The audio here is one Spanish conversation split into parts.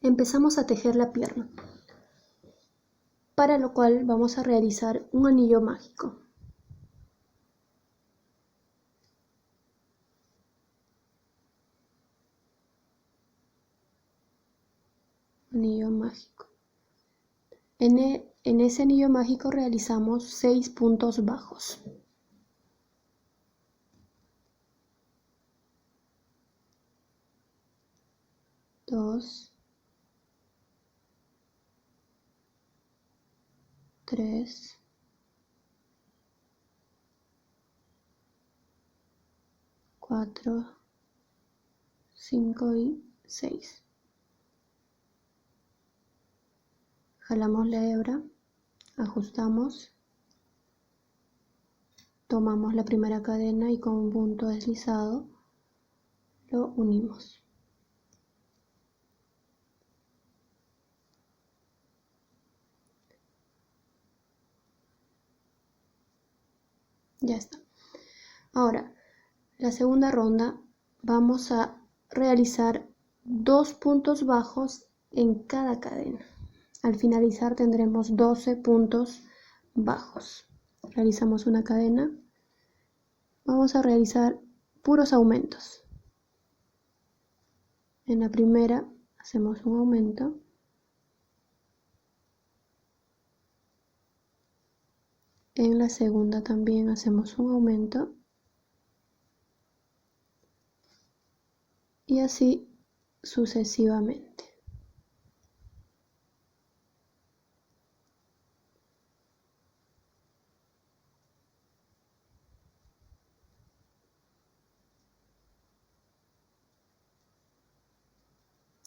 empezamos a tejer la pierna, para lo cual vamos a realizar un anillo mágico. Anillo mágico. En ese anillo mágico realizamos 6 puntos bajos. Dos, 3, 4, 5 y 6. Jalamos la hebra, ajustamos, tomamos la primera cadena y con un punto deslizado lo unimos. Ya está. Ahora, la segunda ronda vamos a realizar 2 puntos bajos en cada cadena. Al finalizar tendremos 12 puntos bajos. Realizamos una cadena. Vamos a realizar puros aumentos. En la primera hacemos un aumento. En la segunda también hacemos un aumento. Y así sucesivamente.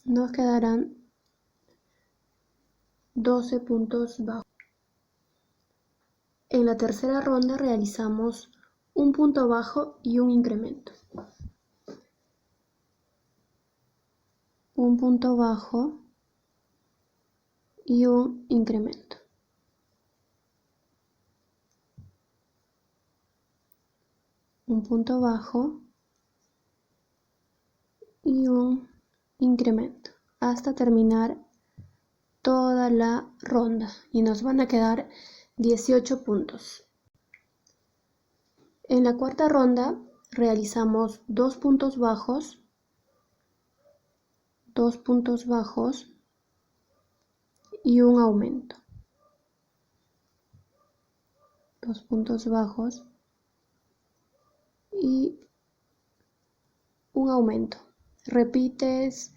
Nos quedarán 12 puntos bajos. En la tercera ronda realizamos un punto bajo y un incremento. Un punto bajo y un incremento. Un punto bajo y un incremento hasta terminar toda la ronda y nos van a quedar 18 puntos. En la cuarta ronda realizamos 2 puntos bajos, 2 puntos bajos y un aumento. 2 puntos bajos y un aumento. Repites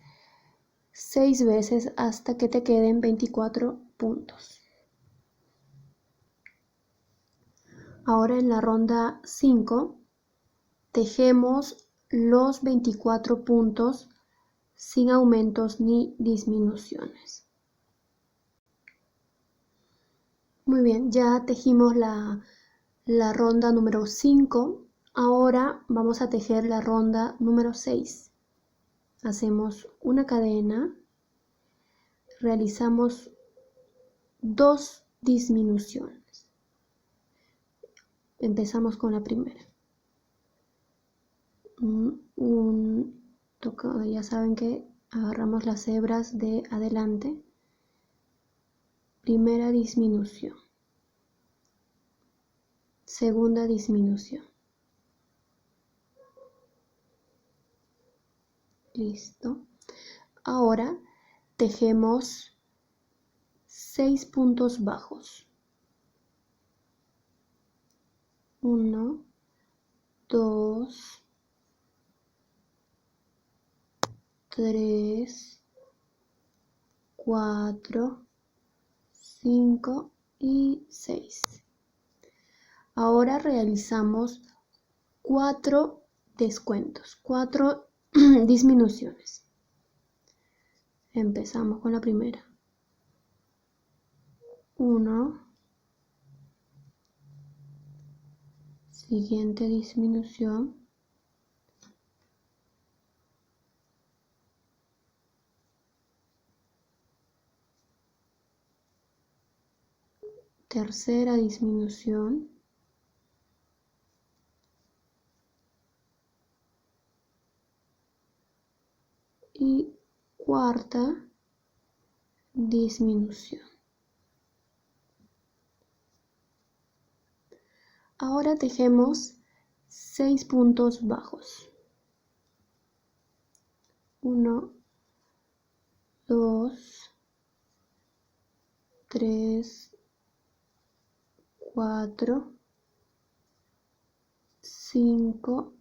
6 veces hasta que te queden 24 puntos. Ahora en la ronda 5 tejemos los 24 puntos sin aumentos ni disminuciones. Muy bien, ya tejimos la ronda número 5. Ahora vamos a tejer la ronda número 6. Hacemos una cadena, realizamos 2 disminuciones. Empezamos con la primera. Ya saben que agarramos las hebras de adelante. Primera disminución. Segunda disminución. Listo. Ahora tejemos 6 puntos bajos. 1, 2, 3, 4, 5 y 6. Ahora realizamos 4 descuentos, 4 disminuciones. Empezamos con la primera. 1, siguiente disminución, tercera disminución, y cuarta disminución. Ahora tejemos 6 puntos bajos. 1, 2, 3, 4, 5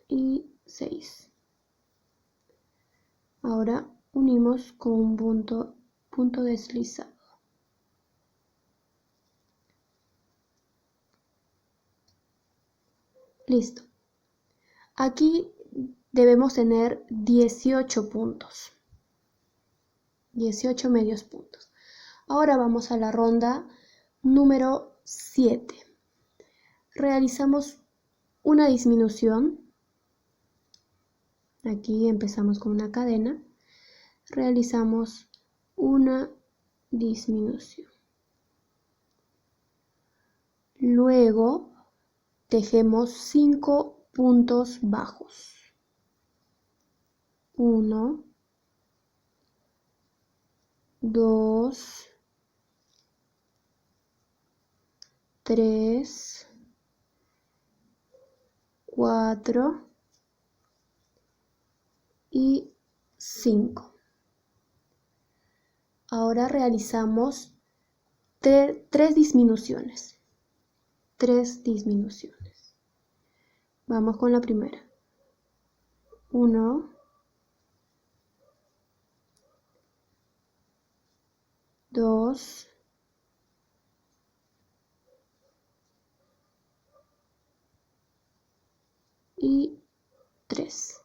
y 6. Ahora unimos con un punto deslizado. Listo. Aquí debemos tener 18 puntos. 18 medios puntos. Ahora vamos a la ronda número 7. Realizamos una disminución. Aquí empezamos con una cadena. Realizamos una disminución. Luego tejemos 5 puntos bajos. 1, 2, 3, 4 y 5. Ahora realizamos 3 disminuciones. 3 disminuciones. Vamos con la primera. 1, 2, 3.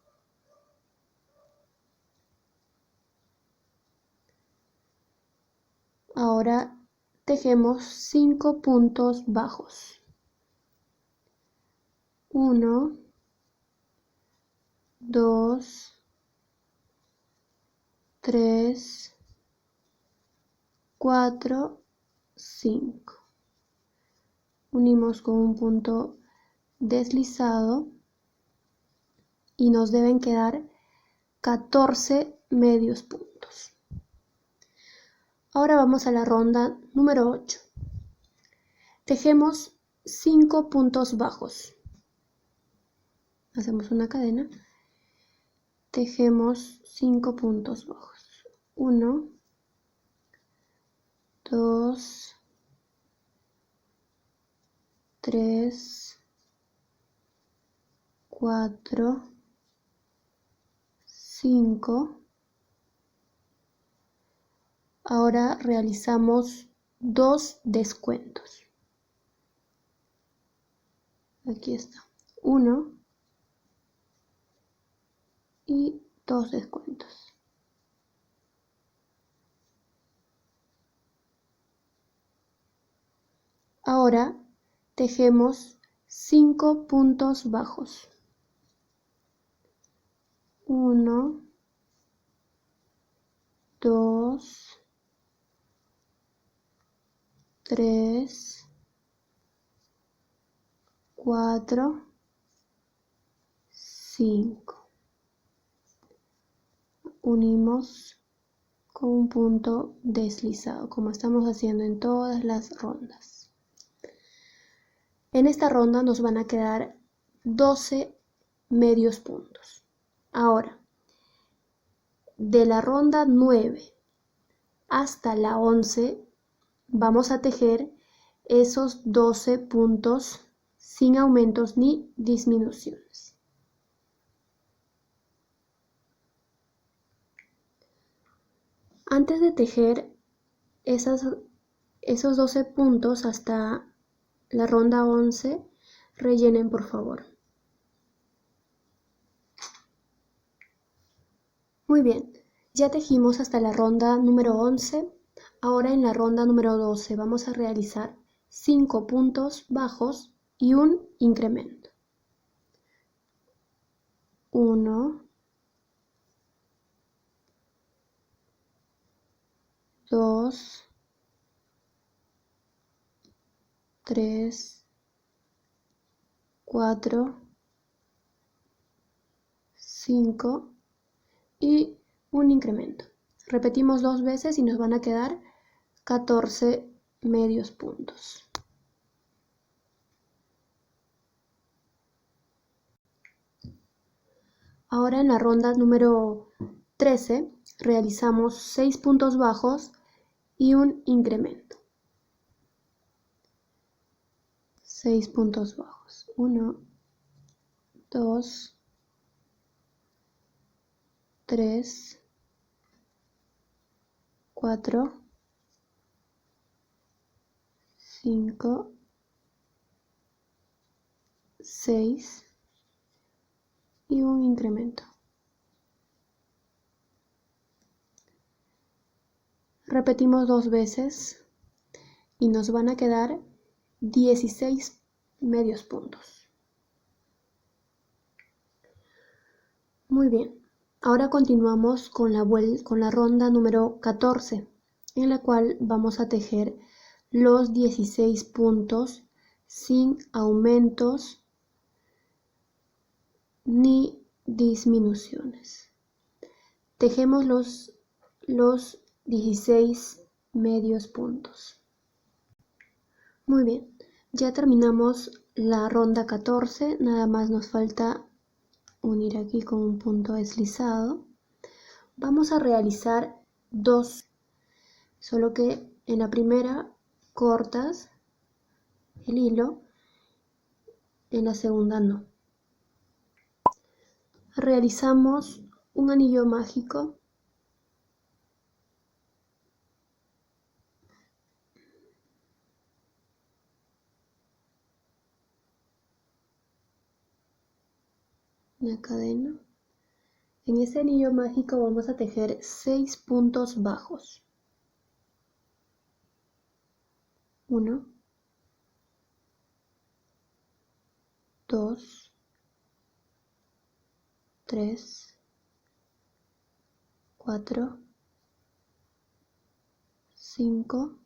Ahora tejemos 5 puntos bajos. 1, 2, 3, 4, 5. Unimos con un punto deslizado y nos deben quedar 14 medios puntos. Ahora vamos a la ronda número 8. Tejemos 5 puntos bajos. Hacemos una cadena. Tejemos 5 puntos bajos. 1, 2, 3, 4, 5. Ahora realizamos 2 descuentos. Aquí está. 1 y 2 descuentos. Ahora tejemos 5 puntos bajos. 1, 2, 3, 4, 5. Unimos con un punto deslizado, como estamos haciendo en todas las rondas. En esta ronda nos van a quedar 12 medios puntos. Ahora, de la ronda 9 hasta la 11, vamos a tejer esos 12 puntos sin aumentos ni disminuciones. Antes de tejer esos 12 puntos hasta la ronda 11, rellenen por favor. Muy bien, ya tejimos hasta la ronda número 11. Ahora en la ronda número 12 vamos a realizar 5 puntos bajos y un incremento. 1, 2, 3, 4, 5 y un incremento. Repetimos 2 veces y nos van a quedar 14 medios puntos. Ahora en la ronda número 13 realizamos 6 puntos bajos y un incremento. 6 puntos bajos. 1, 2, 3, 4, 5, 6 y un incremento. Repetimos 2 veces y nos van a quedar 16 medios puntos. Muy bien, ahora continuamos con la ronda número 14, en la cual vamos a tejer los 16 puntos sin aumentos ni disminuciones. Tejemos los 16 medios puntos. Muy bien, ya terminamos la ronda 14, nada más nos falta unir aquí con un punto deslizado. Vamos a realizar 2, solo que en la primera cortas el hilo, en la segunda no. Realizamos un anillo mágico. Una cadena. En ese anillo mágico vamos a tejer 6 puntos bajos. 1, 2, 3, 4, 5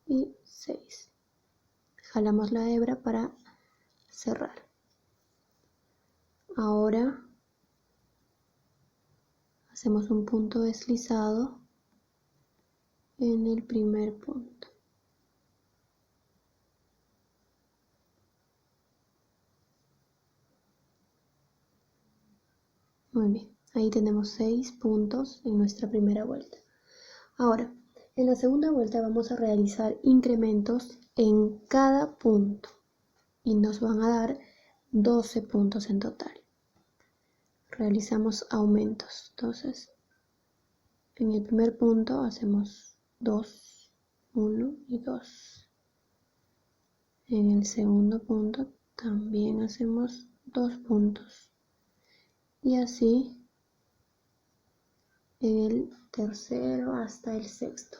y 6. Jalamos la hebra para cerrar. Ahora hacemos un punto deslizado en el primer punto. Muy bien, ahí tenemos 6 puntos en nuestra primera vuelta. Ahora, en la segunda vuelta vamos a realizar incrementos en cada punto y nos van a dar 12 puntos en total. Realizamos aumentos, entonces en el primer punto hacemos 2, 1 y 2. En el segundo punto también hacemos 2 puntos. Y así en el tercero hasta el sexto.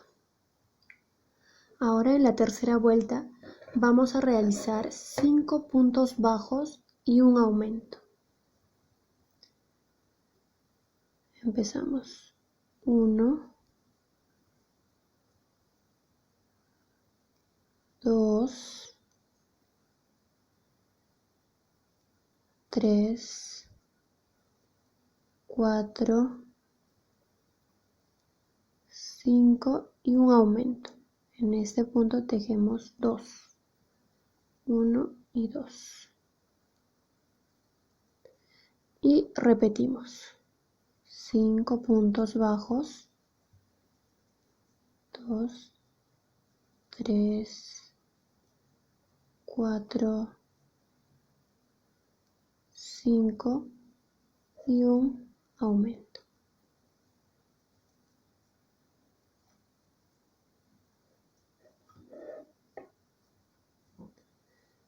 Ahora en la tercera vuelta vamos a realizar 5 puntos bajos y un aumento. Empezamos 1, 2, 3, 4, 5 y un aumento. En este punto tejemos 2, 1 y 2. Y repetimos 5 puntos bajos, 2, 3, 4, 5 y un aumento.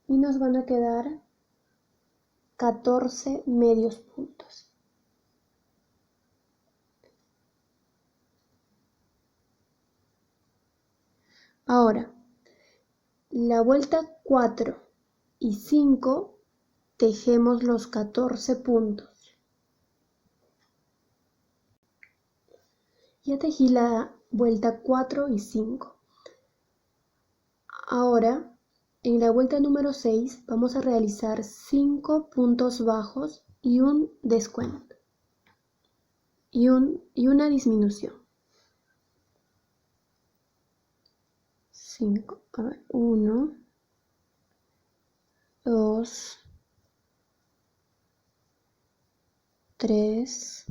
Y nos van a quedar 14 medios puntos. Ahora, la vuelta 4 y 5 tejemos los 14 puntos. Ya tejí la vuelta 4 y 5. Ahora, en la vuelta número 6 vamos a realizar 5 puntos bajos y un descuento y una disminución. 5. A ver, 1, 2, 3,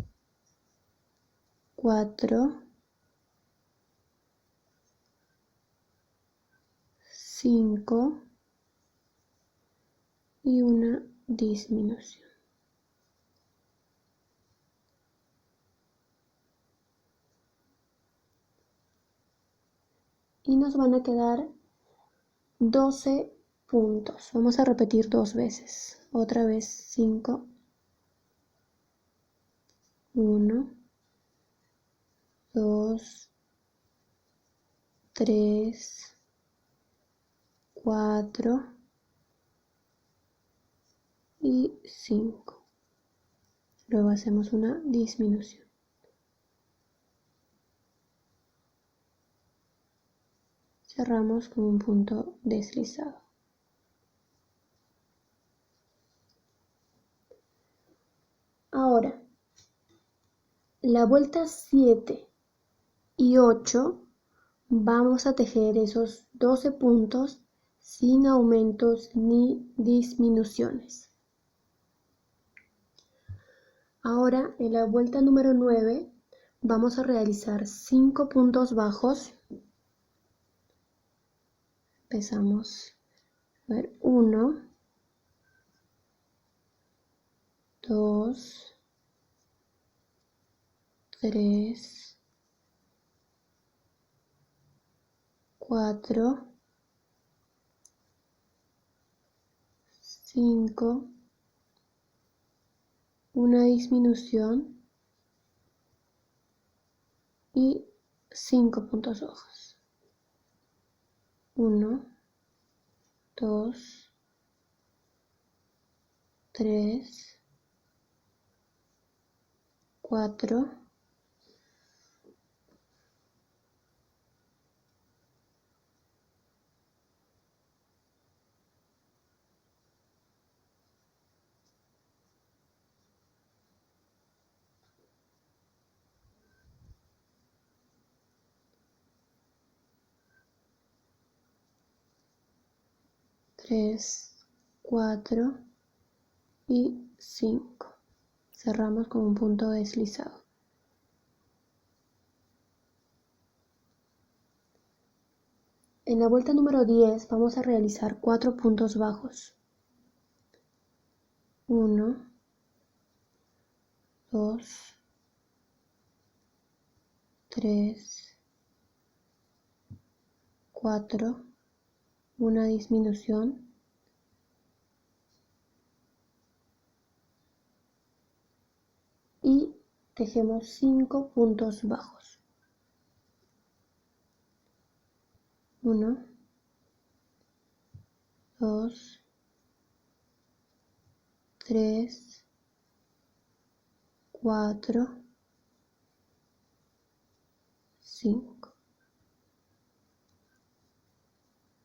4, 5 y una disminución. Y nos van a quedar 12 puntos. Vamos a repetir 2 veces. Otra vez 5, 1, 2, 3, 4 y 5. Luego hacemos una disminución. Cerramos con un punto deslizado. Ahora, la vuelta 7 y 8 vamos a tejer esos 12 puntos sin aumentos ni disminuciones. Ahora, en la vuelta número 9 vamos a realizar 5 puntos bajos. Empezamos a ver 1, 2, 3, 4, 5, una disminución y 5 puntos bajos. 1, 2, 3, 4, 3, 4 y 5. Cerramos con un punto deslizado. En la vuelta número 10 vamos a realizar 4 puntos bajos. 1, 2, 3, 4, una disminución y tejemos 5 puntos bajos. 1, 2, 3, 4, 5.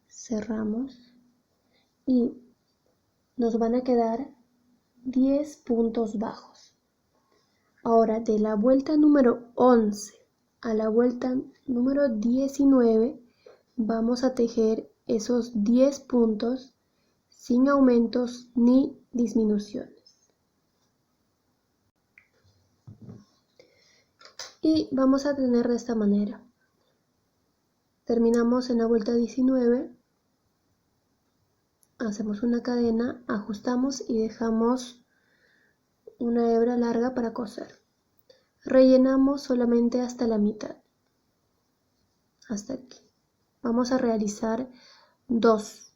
Cerramos y nos van a quedar 10 puntos bajos. Ahora, de la vuelta número 11 a la vuelta número 19 vamos a tejer esos 10 puntos sin aumentos ni disminuciones. Y vamos a tener de esta manera. Terminamos en la vuelta 19, hacemos una cadena, ajustamos y dejamos una hebra larga para coser. Rellenamos solamente hasta la mitad, hasta aquí. Vamos a realizar 2.